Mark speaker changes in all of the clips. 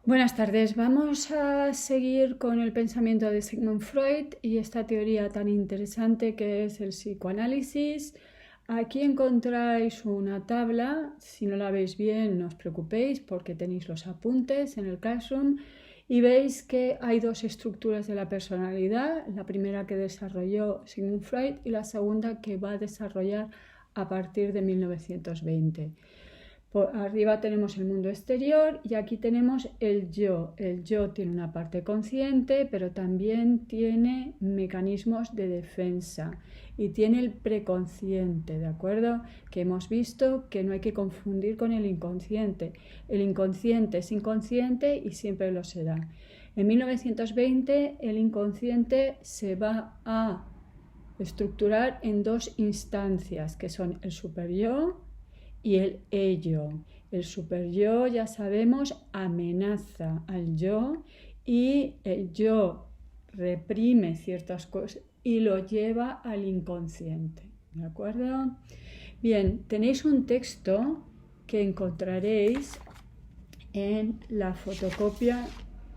Speaker 1: Buenas tardes, vamos a seguir con el pensamiento de Sigmund Freud y esta teoría tan interesante que es el psicoanálisis. Aquí encontráis una tabla, si no la veis bien no os preocupéis porque tenéis los apuntes en el Classroom y veis que hay dos estructuras de la personalidad, la primera que desarrolló Sigmund Freud y la segunda que va a desarrollar a partir de 1920. Por arriba tenemos el mundo exterior y aquí tenemos el yo. El yo tiene una parte consciente, pero también tiene mecanismos de defensa y tiene el preconsciente, ¿de acuerdo? Que hemos visto que no hay que confundir con el inconsciente. El inconsciente es inconsciente y siempre lo será. En 1920 el inconsciente se va a estructurar en dos instancias, que son el superyo y el ello. El superyo, ya sabemos, amenaza al yo y el yo reprime ciertas cosas y lo lleva al inconsciente. ¿De acuerdo? Bien, tenéis un texto que encontraréis en la fotocopia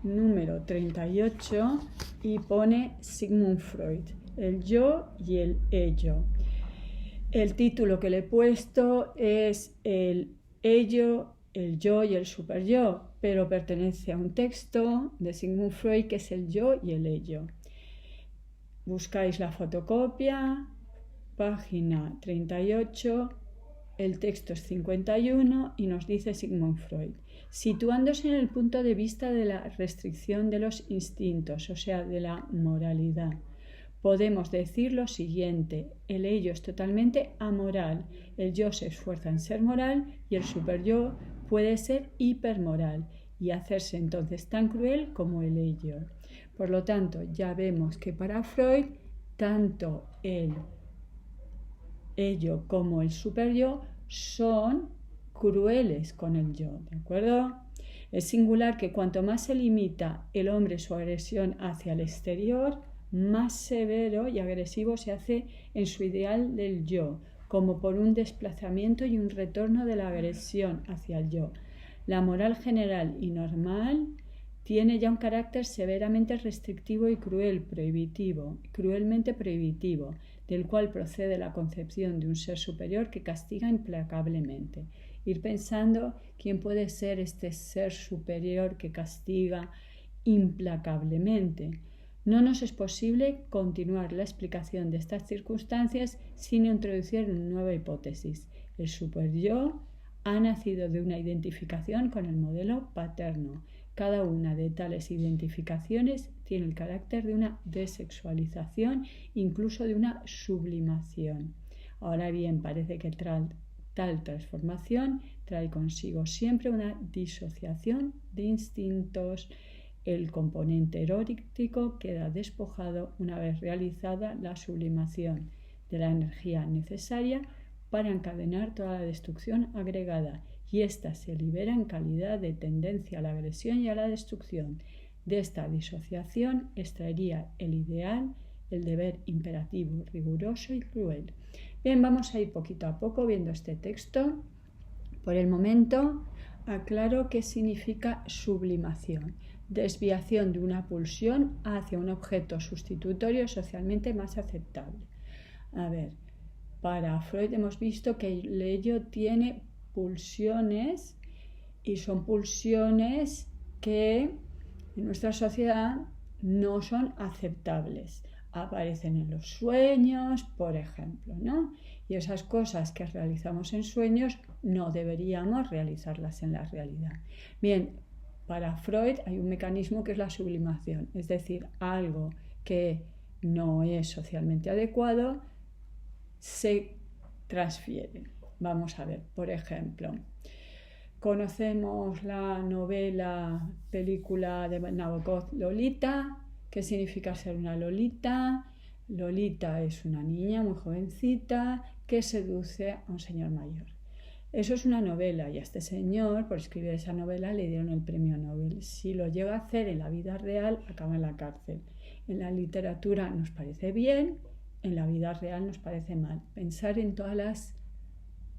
Speaker 1: número 38 y pone Sigmund Freud, el yo y el ello. El título que le he puesto es el ello, el yo y el superyo, pero pertenece a un texto de Sigmund Freud que es el yo y el ello. Buscáis la fotocopia, página 38, el texto es 51 y nos dice Sigmund Freud: situándose en el punto de vista de la restricción de los instintos, o sea, de la moralidad, podemos decir lo siguiente: el ello es totalmente amoral, el yo se esfuerza en ser moral y el superyo puede ser hipermoral y hacerse entonces tan cruel como el ello. Por lo tanto, ya vemos que para Freud tanto el ello como el superyo son crueles con el yo, ¿de acuerdo? Es singular que cuanto más se limita el hombre su agresión hacia el exterior, más severo y agresivo se hace en su ideal del yo, como por un desplazamiento y un retorno de la agresión hacia el yo. La moral general y normal tiene ya un carácter severamente restrictivo y cruelmente prohibitivo, del cual procede la concepción de un ser superior que castiga implacablemente. Ir pensando quién puede ser este ser superior que castiga implacablemente. No nos es posible continuar la explicación de estas circunstancias sin introducir una nueva hipótesis. El superyo ha nacido de una identificación con el modelo paterno. Cada una de tales identificaciones tiene el carácter de una desexualización, incluso de una sublimación. Ahora bien, parece que tal transformación trae consigo siempre una disociación de instintos. El componente erótico queda despojado una vez realizada la sublimación de la energía necesaria para encadenar toda la destrucción agregada, y ésta se libera en calidad de tendencia a la agresión y a la destrucción. De esta disociación extraería el ideal, el deber imperativo, riguroso y cruel. Bien, vamos a ir poquito a poco viendo este texto. Por el momento, aclaro qué significa sublimación: desviación de una pulsión hacia un objeto sustitutorio socialmente más aceptable. A ver, para Freud hemos visto que el ello tiene pulsiones y son pulsiones que en nuestra sociedad no son aceptables. Aparecen en los sueños, por ejemplo, ¿no? Y esas cosas que realizamos en sueños no deberíamos realizarlas en la realidad. Bien, para Freud hay un mecanismo que es la sublimación, es decir, algo que no es socialmente adecuado se transfiere. Vamos a ver, por ejemplo, conocemos la novela, película de Nabokov, Lolita. ¿Qué significa ser una Lolita? Lolita es una niña muy jovencita que seduce a un señor mayor. Eso es una novela y a este señor, por escribir esa novela, le dieron el premio Nobel. Si lo llega a hacer en la vida real, acaba en la cárcel. En la literatura nos parece bien, en la vida real nos parece mal. Pensar en todas las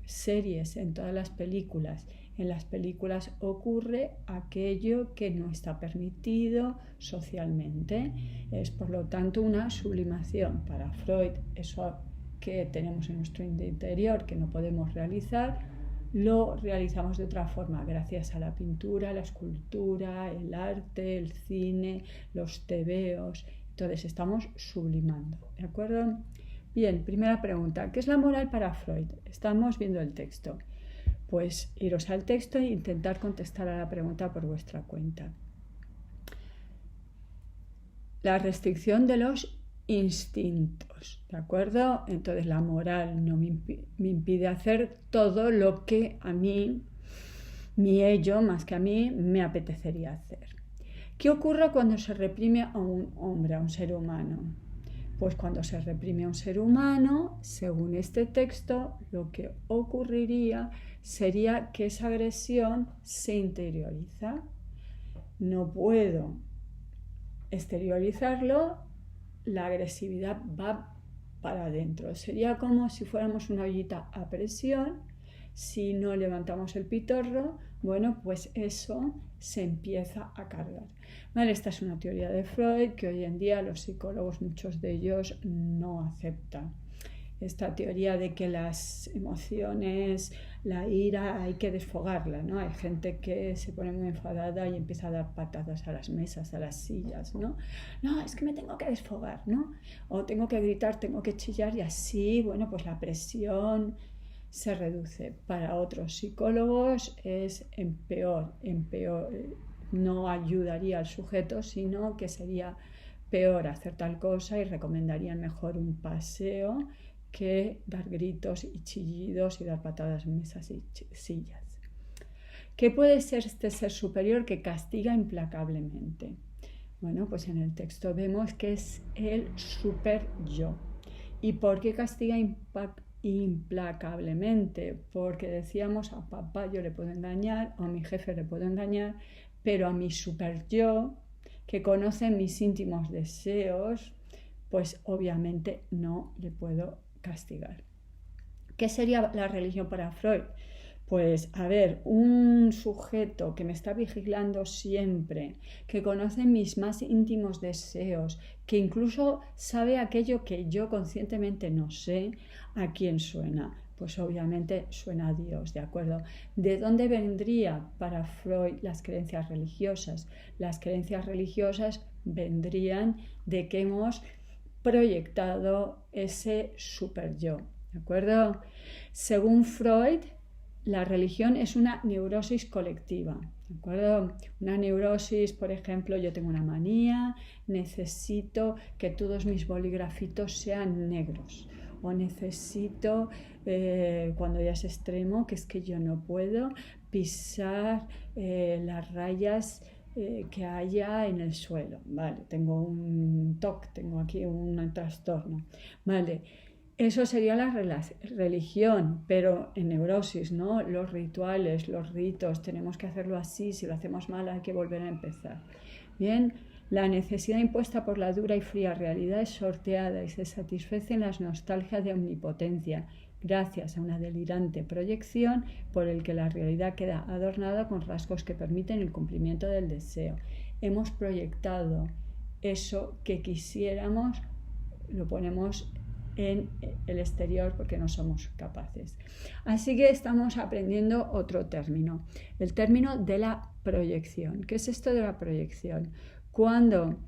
Speaker 1: series, en todas las películas En las películas ocurre aquello que no está permitido socialmente. Es por lo tanto una sublimación. Para Freud, eso que tenemos en nuestro interior que no podemos realizar, lo realizamos de otra forma, gracias a la pintura, la escultura, el arte, el cine, los tebeos. Entonces estamos sublimando, ¿de acuerdo? Bien, primera pregunta, ¿qué es la moral para Freud? Estamos viendo el texto. Pues iros al texto e intentar contestar a la pregunta por vuestra cuenta. La restricción de los instintos, ¿de acuerdo? Entonces la moral no me impide hacer todo lo que a mí, mi ello más que a mí, me apetecería hacer. ¿Qué ocurre cuando se reprime a un hombre, a un ser humano? Pues cuando se reprime a un ser humano, según este texto, lo que ocurriría sería que esa agresión se interioriza. No puedo exteriorizarlo, la agresividad va para adentro. Sería como si fuéramos una ollita a presión. Si no levantamos el pitorro, bueno, pues eso se empieza a cargar. Vale, esta es una teoría de Freud que hoy en día los psicólogos, muchos de ellos, no aceptan. Esta teoría de que las emociones, la ira, hay que desfogarla, ¿no? Hay gente que se pone muy enfadada y empieza a dar patadas a las mesas, a las sillas, ¿no? No, es que me tengo que desfogar, ¿no? O tengo que gritar, tengo que chillar y así, bueno, pues la presión se reduce. Para otros psicólogos es en peor, no ayudaría al sujeto, sino que sería peor hacer tal cosa y recomendarían mejor un paseo que dar gritos y chillidos y dar patadas en mesas y sillas. ¿Qué puede ser este ser superior que castiga implacablemente? Bueno, pues en el texto vemos que es el super yo. ¿Y por qué castiga implacablemente? Porque decíamos, a papá yo le puedo engañar, o a mi jefe le puedo engañar, pero a mi super yo, que conoce mis íntimos deseos, pues obviamente no le puedo castigar. ¿Qué sería la religión para Freud? Pues, a ver, un sujeto que me está vigilando siempre, que conoce mis más íntimos deseos, que incluso sabe aquello que yo conscientemente no sé, ¿a quién suena? Pues obviamente suena a Dios, ¿de acuerdo? ¿De dónde vendría para Freud las creencias religiosas? Las creencias religiosas vendrían de que hemos proyectado ese super yo, ¿de acuerdo? Según Freud, la religión es una neurosis colectiva, ¿de acuerdo? Una neurosis, por ejemplo, yo tengo una manía, necesito que todos mis bolígrafitos sean negros, o necesito, cuando ya es extremo, que es que yo no puedo pisar las rayas que haya en el suelo, ¿vale? Tengo un TOC, tengo aquí un trastorno, ¿vale? Eso sería la religión, pero en neurosis, ¿no? Los rituales, los ritos, tenemos que hacerlo así, si lo hacemos mal hay que volver a empezar. Bien, la necesidad impuesta por la dura y fría realidad es sorteada y se satisfacen las nostalgias de omnipotencia, gracias a una delirante proyección por el que la realidad queda adornada con rasgos que permiten el cumplimiento del deseo. Hemos proyectado eso que quisiéramos, lo ponemos en el exterior porque no somos capaces. Así que estamos aprendiendo otro término, el término de la proyección. ¿Qué es esto de la proyección? Cuando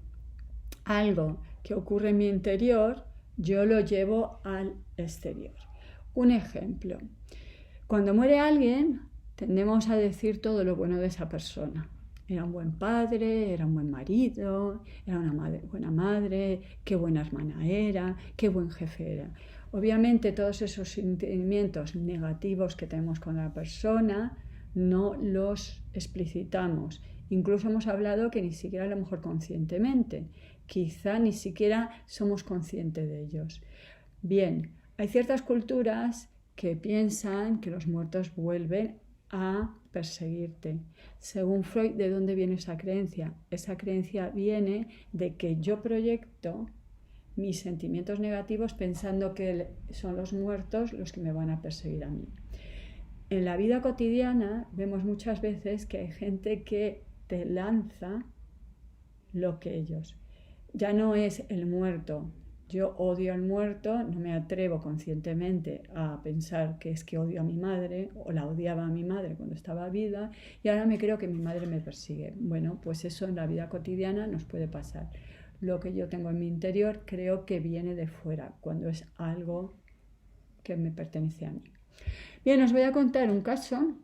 Speaker 1: algo que ocurre en mi interior, yo lo llevo al exterior. Un ejemplo, cuando muere alguien, tendemos a decir todo lo bueno de esa persona. Era un buen padre, era un buen marido, era una buena madre, qué buena hermana era, qué buen jefe era. Obviamente todos esos sentimientos negativos que tenemos con la persona no los explicitamos. Incluso hemos hablado que ni siquiera a lo mejor conscientemente, quizá ni siquiera somos conscientes de ellos. Bien, hay ciertas culturas que piensan que los muertos vuelven a perseguirte. Según Freud, ¿de dónde viene esa creencia? Esa creencia viene de que yo proyecto mis sentimientos negativos pensando que son los muertos los que me van a perseguir a mí. en la vida cotidiana vemos muchas veces que hay gente que te lanza lo que ellos. Ya no es el muerto. Yo odio al muerto, no me atrevo conscientemente a pensar que es que odio a mi madre o la odiaba a mi madre cuando estaba viva y ahora me creo que mi madre me persigue. Bueno, pues eso en la vida cotidiana nos puede pasar. Lo que yo tengo en mi interior creo que viene de fuera, cuando es algo que me pertenece a mí. Bien, os voy a contar un caso.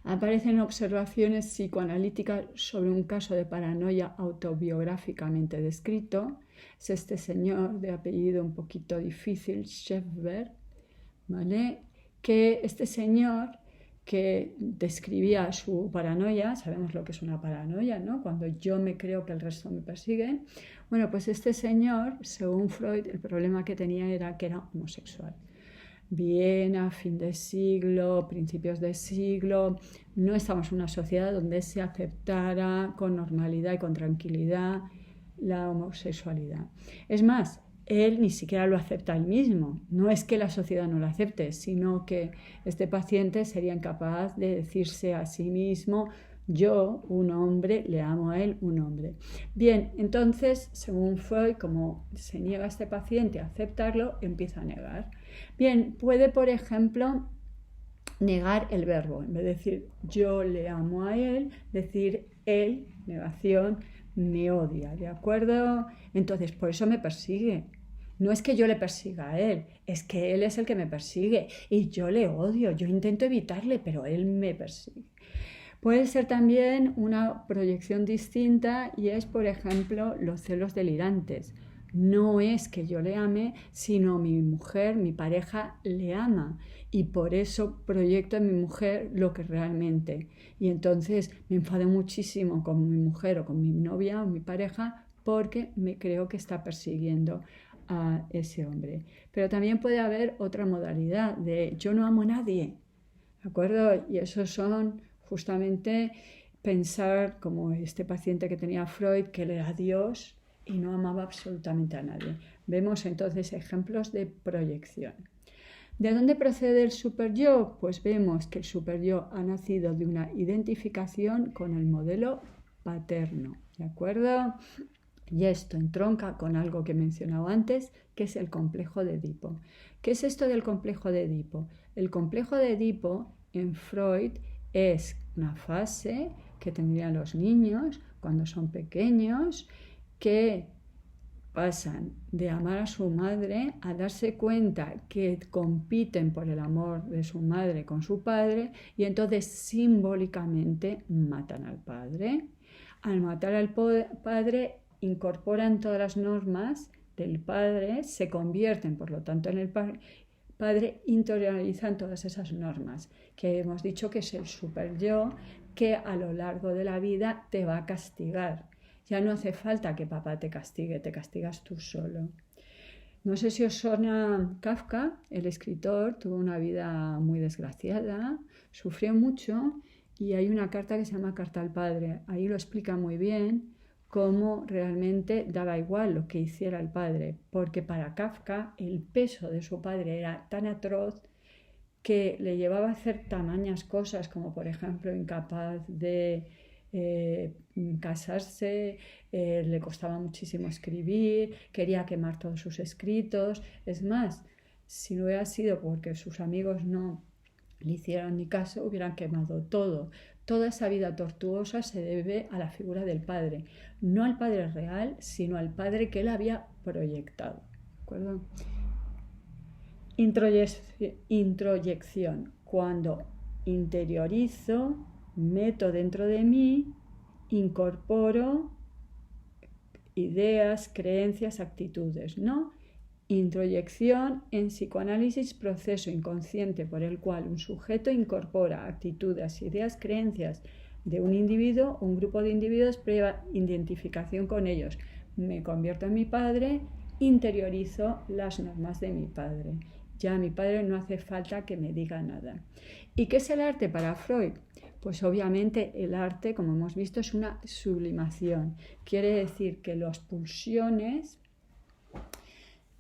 Speaker 1: Aparecen observaciones psicoanalíticas sobre un caso de paranoia autobiográficamente descrito. Es este señor de apellido un poquito difícil, Scheffer, ¿vale? Que este señor que describía su paranoia, sabemos lo que es una paranoia, ¿no? Cuando yo me creo que el resto me persigue. Bueno, pues este señor, según Freud, el problema que tenía era que era homosexual. Viena, fin de siglo, principios de siglo, no estamos en una sociedad donde se aceptara con normalidad y con tranquilidad la homosexualidad. Es más, él ni siquiera lo acepta él mismo. No es que la sociedad no lo acepte, sino que este paciente sería incapaz de decirse a sí mismo: yo, un hombre, le amo a él, un hombre. Bien, entonces, según Freud, como se niega a este paciente a aceptarlo, empieza a negar. Bien, puede, por ejemplo, negar el verbo. En vez de decir yo le amo a él, decir él, negación, me odia, ¿de acuerdo? Entonces, por eso me persigue. No es que yo le persiga a él, es que él es el que me persigue y yo le odio. Yo intento evitarle, pero él me persigue. Puede ser también una proyección distinta y es, por ejemplo, los celos delirantes. No es que yo le ame, sino mi mujer, mi pareja, le ama. Y por eso proyecto en mi mujer lo que realmente. Y entonces me enfado muchísimo con mi mujer o con mi novia o mi pareja porque me creo que está persiguiendo a ese hombre. Pero también puede haber otra modalidad de yo no amo a nadie, ¿de acuerdo? Y esos son justamente pensar, como este paciente que tenía Freud, que él era Dios y no amaba absolutamente a nadie. Vemos entonces ejemplos de proyección. ¿De dónde procede el superyo? Pues vemos que el superyo ha nacido de una identificación con el modelo paterno, ¿de acuerdo? Y esto entronca con algo que he mencionado antes, que es el complejo de Edipo. ¿Qué es esto del complejo de Edipo? El complejo de Edipo en Freud es una fase que tendrían los niños cuando son pequeños, que pasan de amar a su madre a darse cuenta que compiten por el amor de su madre con su padre y entonces simbólicamente matan al padre. Al matar al padre incorporan todas las normas del padre, se convierten por lo tanto en el padre, interiorizan todas esas normas que hemos dicho que es el superyo que a lo largo de la vida te va a castigar. Ya no hace falta que papá te castigue, te castigas tú solo. No sé si os suena Kafka, el escritor, tuvo una vida muy desgraciada, sufrió mucho y hay una carta que se llama Carta al Padre. Ahí lo explica muy bien cómo realmente daba igual lo que hiciera el padre, porque para Kafka el peso de su padre era tan atroz que le llevaba a hacer tamañas cosas como por ejemplo incapaz de casarse, le costaba muchísimo escribir, quería quemar todos sus escritos. Es más, si no hubiera sido porque sus amigos no le hicieron ni caso, hubieran quemado todo. Toda esa vida tortuosa se debe a la figura del padre, no al padre real, sino al padre que él había proyectado. ¿De acuerdo? Introyección, cuando interiorizo, meto dentro de mí, incorporo ideas, creencias, actitudes, ¿no? Introyección en psicoanálisis, proceso inconsciente por el cual un sujeto incorpora actitudes, ideas, creencias de un individuo, un grupo de individuos, previa identificación con ellos. Me convierto en mi padre, interiorizo las normas de mi padre. Ya a mi padre no hace falta que me diga nada. ¿Y qué es el arte para Freud? Pues obviamente el arte, como hemos visto, es una sublimación. Quiere decir que las pulsiones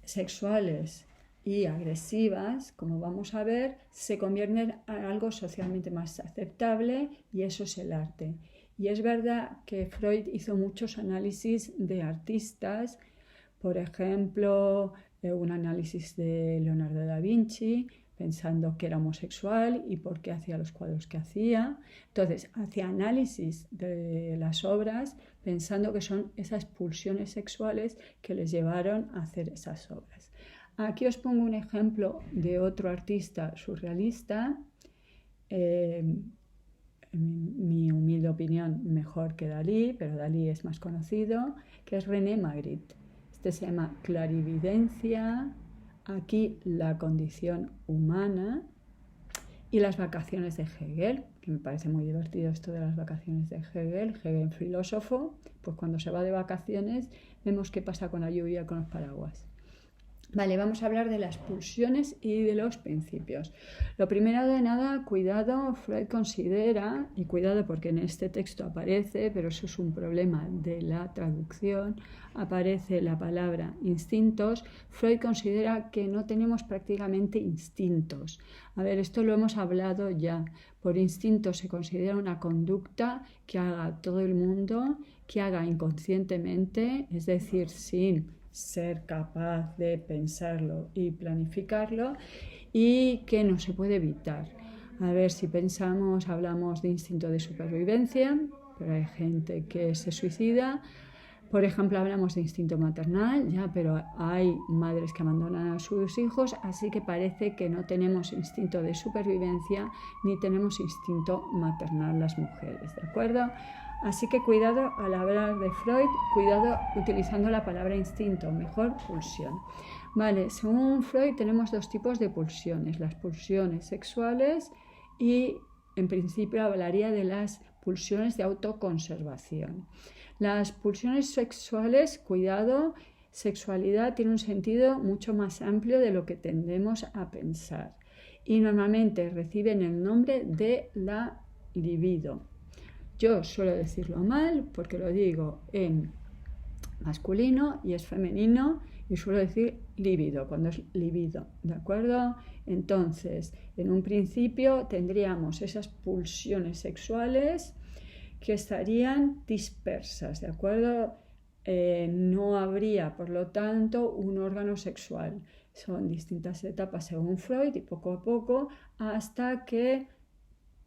Speaker 1: sexuales y agresivas, como vamos a ver, se convierten en algo socialmente más aceptable y eso es el arte. Y es verdad que Freud hizo muchos análisis de artistas, por ejemplo, un análisis de Leonardo da Vinci, pensando que era homosexual y por qué hacía los cuadros que hacía. Entonces, hacía análisis de las obras pensando que son esas pulsiones sexuales que les llevaron a hacer esas obras. Aquí os pongo un ejemplo de otro artista surrealista, en mi humilde opinión mejor que Dalí, pero Dalí es más conocido, que es René Magritte. Este se llama Clarividencia, aquí la condición humana y las vacaciones de Hegel, que me parece muy divertido esto de las vacaciones de Hegel. Hegel, filósofo, pues cuando se va de vacaciones vemos qué pasa con la lluvia, con los paraguas. Vale, vamos a hablar de las pulsiones y de los principios. Lo primero de nada, cuidado, Freud considera, y cuidado porque en este texto aparece, pero eso es un problema de la traducción, aparece la palabra instintos. Freud considera que no tenemos prácticamente instintos. A ver, esto lo hemos hablado ya. Por instinto se considera una conducta que haga todo el mundo, que haga inconscientemente, es decir, sin ser capaz de pensarlo y planificarlo, y que no se puede evitar. A ver, si pensamos, hablamos de instinto de supervivencia, pero hay gente que se suicida. Por ejemplo, hablamos de instinto maternal, ya, pero hay madres que abandonan a sus hijos, así que parece que no tenemos instinto de supervivencia ni tenemos instinto maternal las mujeres, ¿de acuerdo? Así que cuidado al hablar de Freud, cuidado utilizando la palabra instinto, mejor pulsión. Vale, según Freud tenemos dos tipos de pulsiones, las pulsiones sexuales y en principio hablaría de las pulsiones de autoconservación. Las pulsiones sexuales, cuidado, sexualidad tiene un sentido mucho más amplio de lo que tendemos a pensar y normalmente reciben el nombre de la libido. Yo suelo decirlo mal porque lo digo en masculino y es femenino y suelo decir libido cuando es libido, ¿de acuerdo? Entonces, en un principio tendríamos esas pulsiones sexuales que estarían dispersas, ¿de acuerdo? No habría, por lo tanto, un órgano sexual. Son distintas etapas según Freud y poco a poco hasta que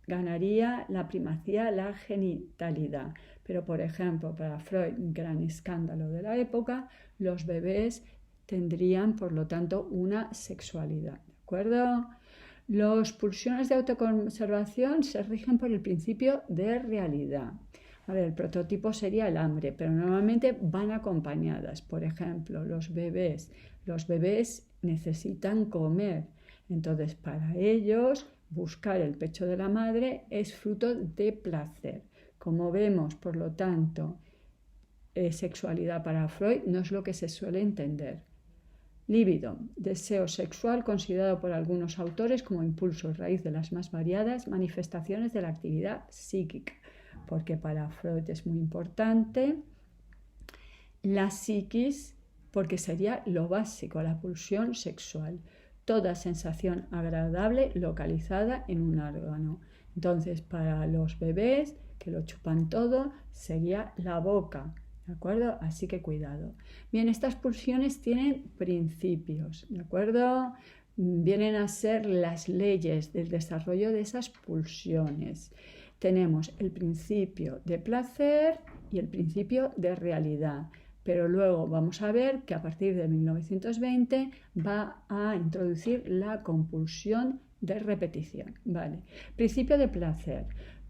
Speaker 1: ganaría la primacía la genitalidad. Pero, por ejemplo, para Freud, un gran escándalo de la época, los bebés tendrían, por lo tanto, una sexualidad, ¿de acuerdo? Las pulsiones de autoconservación se rigen por el principio de realidad. A ver, el prototipo sería el hambre, pero normalmente van acompañadas. Por ejemplo, los bebés necesitan comer. Entonces, para ellos, buscar el pecho de la madre es fruto de placer. Como vemos, por lo tanto, sexualidad para Freud no es lo que se suele entender. Líbido, deseo sexual considerado por algunos autores como impulso raíz de las más variadas manifestaciones de la actividad psíquica, porque para Freud es muy importante la psiquis, porque sería lo básico, la pulsión sexual, toda sensación agradable localizada en un órgano. Entonces, para los bebés que lo chupan todo, sería la boca, ¿de acuerdo? Así que cuidado. Bien, estas pulsiones tienen principios, ¿de acuerdo? Vienen a ser las leyes del desarrollo de esas pulsiones. Tenemos el principio de placer y el principio de realidad. Pero luego vamos a ver que a partir de 1920 va a introducir la compulsión de repetición. Vale. Principio de placer.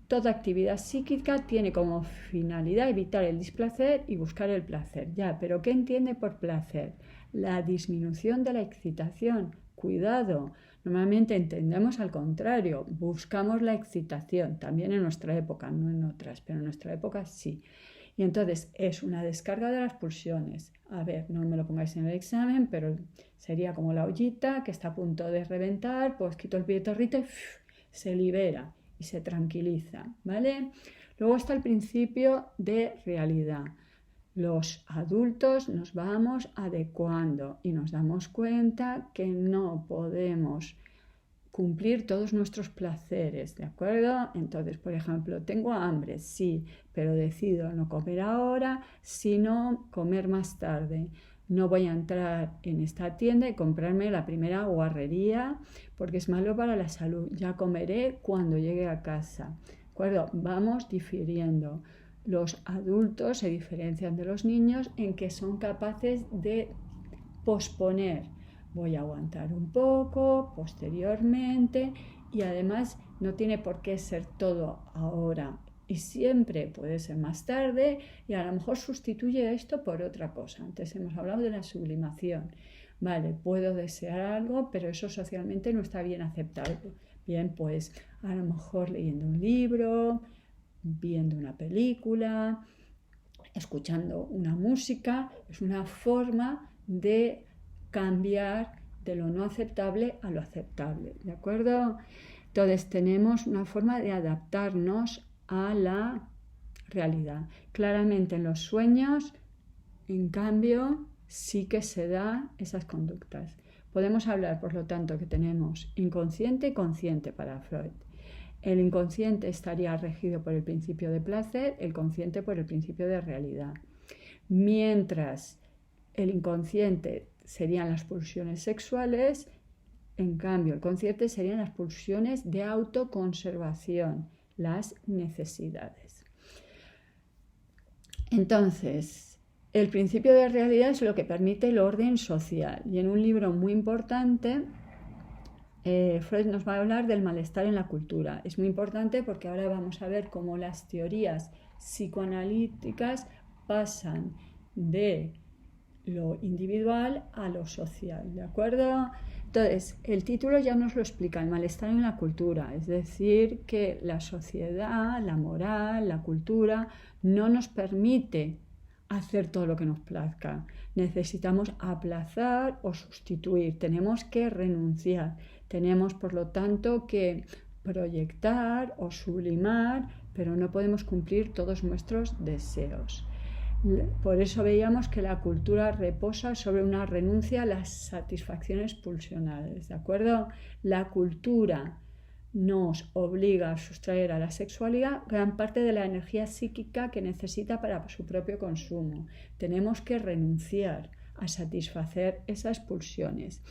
Speaker 1: Toda actividad psíquica tiene como finalidad evitar el displacer y buscar el placer. Ya, pero ¿qué entiende por placer? La disminución de la excitación. Cuidado, normalmente entendemos al contrario, buscamos la excitación, también en nuestra época, no en otras, pero en nuestra época sí. Y entonces es una descarga de las pulsiones. A ver, no me lo pongáis en el examen, pero sería como la ollita que está a punto de reventar, pues quito el pitorrito y se libera y se tranquiliza, ¿vale? Luego está el principio de realidad. Los adultos nos vamos adecuando y nos damos cuenta que no podemos cumplir todos nuestros placeres, ¿de acuerdo? Entonces, por ejemplo, tengo hambre, sí, pero decido no comer ahora, sino comer más tarde. No voy a entrar en esta tienda y comprarme la primera guarrería porque es malo para la salud. Ya comeré cuando llegue a casa, ¿de acuerdo? Vamos difiriendo. Los adultos se diferencian de los niños en que son capaces de posponer. Voy a aguantar un poco, posteriormente, y además no tiene por qué ser todo ahora y siempre puede ser más tarde y a lo mejor sustituye esto por otra cosa. Antes hemos hablado de la sublimación. Vale, puedo desear algo, pero eso socialmente no está bien aceptado. Bien, pues a lo mejor leyendo un libro, viendo una película, escuchando una música, es una forma de cambiar de lo no aceptable a lo aceptable, ¿de acuerdo? Entonces tenemos una forma de adaptarnos a la realidad. Claramente en los sueños, en cambio, sí que se da esas conductas. Podemos hablar, por lo tanto, que tenemos inconsciente y consciente para Freud. El inconsciente estaría regido por el principio de placer, el consciente por el principio de realidad. Mientras el inconsciente serían las pulsiones sexuales, en cambio el consciente serían las pulsiones de autoconservación, las necesidades. Entonces, el principio de realidad es lo que permite el orden social. Y en un libro muy importante, Freud nos va a hablar del malestar en la cultura. Es muy importante porque ahora vamos a ver cómo las teorías psicoanalíticas pasan de lo individual a lo social, ¿de acuerdo? Entonces, el título ya nos lo explica, el malestar en la cultura, es decir, que la sociedad, la moral, la cultura no nos permite hacer todo lo que nos plazca. Necesitamos aplazar o sustituir, tenemos que renunciar, tenemos por lo tanto que proyectar o sublimar, pero no podemos cumplir todos nuestros deseos. Por eso veíamos que la cultura reposa sobre una renuncia a las satisfacciones pulsionales, ¿de acuerdo? La cultura nos obliga a sustraer a la sexualidad gran parte de la energía psíquica que necesita para su propio consumo. Tenemos que renunciar a satisfacer esas pulsiones.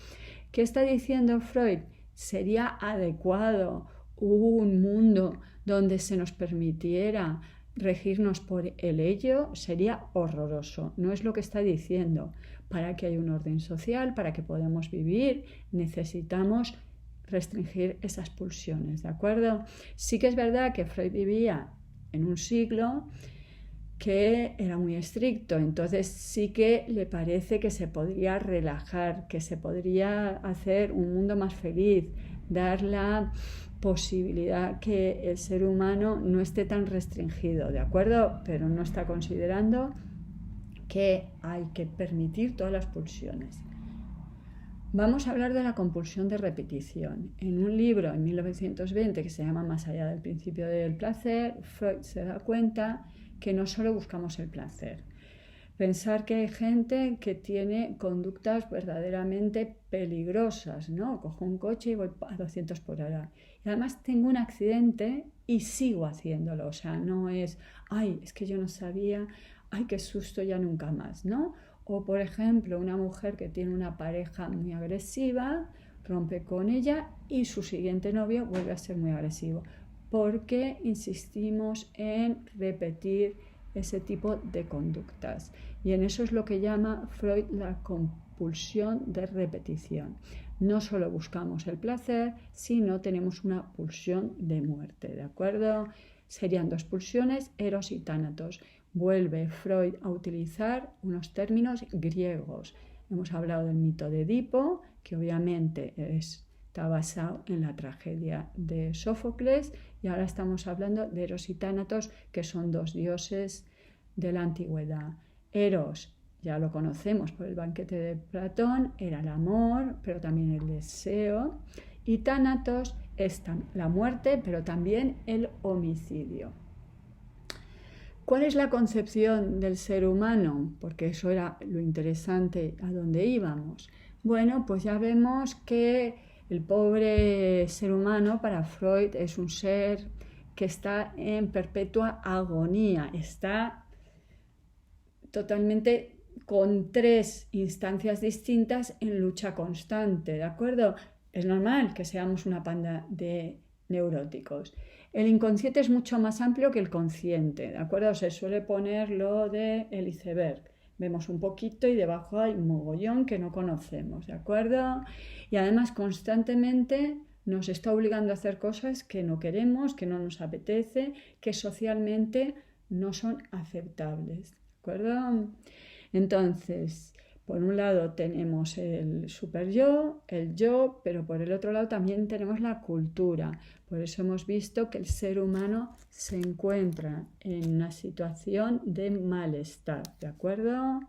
Speaker 1: ¿Qué está diciendo Freud? ¿Sería adecuado un mundo donde se nos permitiera regirnos por el ello? Sería horroroso. No es lo que está diciendo. Para que haya un orden social, para que podamos vivir, necesitamos restringir esas pulsiones, ¿de acuerdo? Sí que es verdad que Freud vivía en un siglo que era muy estricto, entonces sí que le parece que se podría relajar, que se podría hacer un mundo más feliz, dar la posibilidad que el ser humano no esté tan restringido, ¿de acuerdo? Pero no está considerando que hay que permitir todas las pulsiones. Vamos a hablar de la compulsión de repetición. En un libro en 1920 que se llama Más allá del principio del placer, Freud se da cuenta que no solo buscamos el placer. Pensar que hay gente que tiene conductas verdaderamente peligrosas, ¿no? Cojo un coche y voy a 200 por hora. Y además tengo un accidente y sigo haciéndolo. O sea, no es, ay, es que yo no sabía, ay, qué susto, ya nunca más, ¿no? O, por ejemplo, una mujer que tiene una pareja muy agresiva, rompe con ella y su siguiente novio vuelve a ser muy agresivo. Porque insistimos en repetir ese tipo de conductas. Y en eso es lo que llama Freud la compulsión de repetición. No solo buscamos el placer, sino tenemos una pulsión de muerte, ¿de acuerdo? Serían dos pulsiones, eros y tánatos. Vuelve Freud a utilizar unos términos griegos. Hemos hablado del mito de Edipo, que obviamente está basado en la tragedia de Sófocles, y ahora estamos hablando de Eros y Tánatos, que son dos dioses de la antigüedad. Eros, ya lo conocemos por el banquete de Platón, era el amor, pero también el deseo, y Tánatos es la muerte, pero también el homicidio. ¿Cuál es la concepción del ser humano? Porque eso era lo interesante a dónde íbamos. Bueno, pues ya vemos que el pobre ser humano para Freud es un ser que está en perpetua agonía, está totalmente con tres instancias distintas en lucha constante, ¿de acuerdo? Es normal que seamos una panda de neuróticos. El inconsciente es mucho más amplio que el consciente, ¿de acuerdo? Se suele poner lo de el iceberg. Vemos un poquito y debajo hay un mogollón que no conocemos, ¿de acuerdo? Y además constantemente nos está obligando a hacer cosas que no queremos, que no nos apetece, que socialmente no son aceptables, ¿de acuerdo? Entonces, por un lado tenemos el super yo, el yo, pero por el otro lado también tenemos la cultura. Por eso hemos visto que el ser humano se encuentra en una situación de malestar, ¿de acuerdo?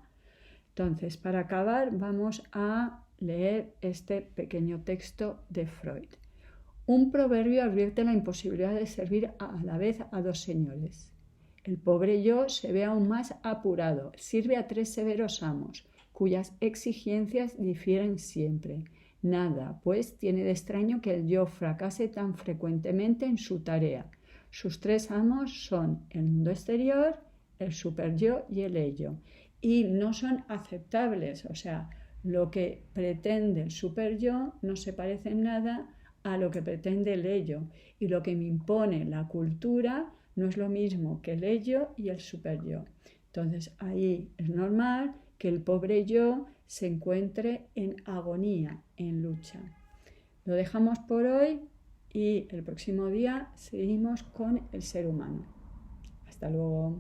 Speaker 1: Entonces, para acabar, vamos a leer este pequeño texto de Freud. Un proverbio advierte la imposibilidad de servir a la vez a dos señores. El pobre yo se ve aún más apurado, sirve a tres severos amos, cuyas exigencias difieren siempre. Nada, pues, tiene de extraño que el yo fracase tan frecuentemente en su tarea. Sus tres amos son el mundo exterior, el superyo y el ello, y no son aceptables, o sea, lo que pretende el superyo no se parece en nada a lo que pretende el ello, y lo que me impone la cultura no es lo mismo que el ello y el superyo. Entonces ahí es normal que el pobre yo se encuentre en agonía, en lucha. Lo dejamos por hoy y el próximo día seguimos con el ser humano. Hasta luego.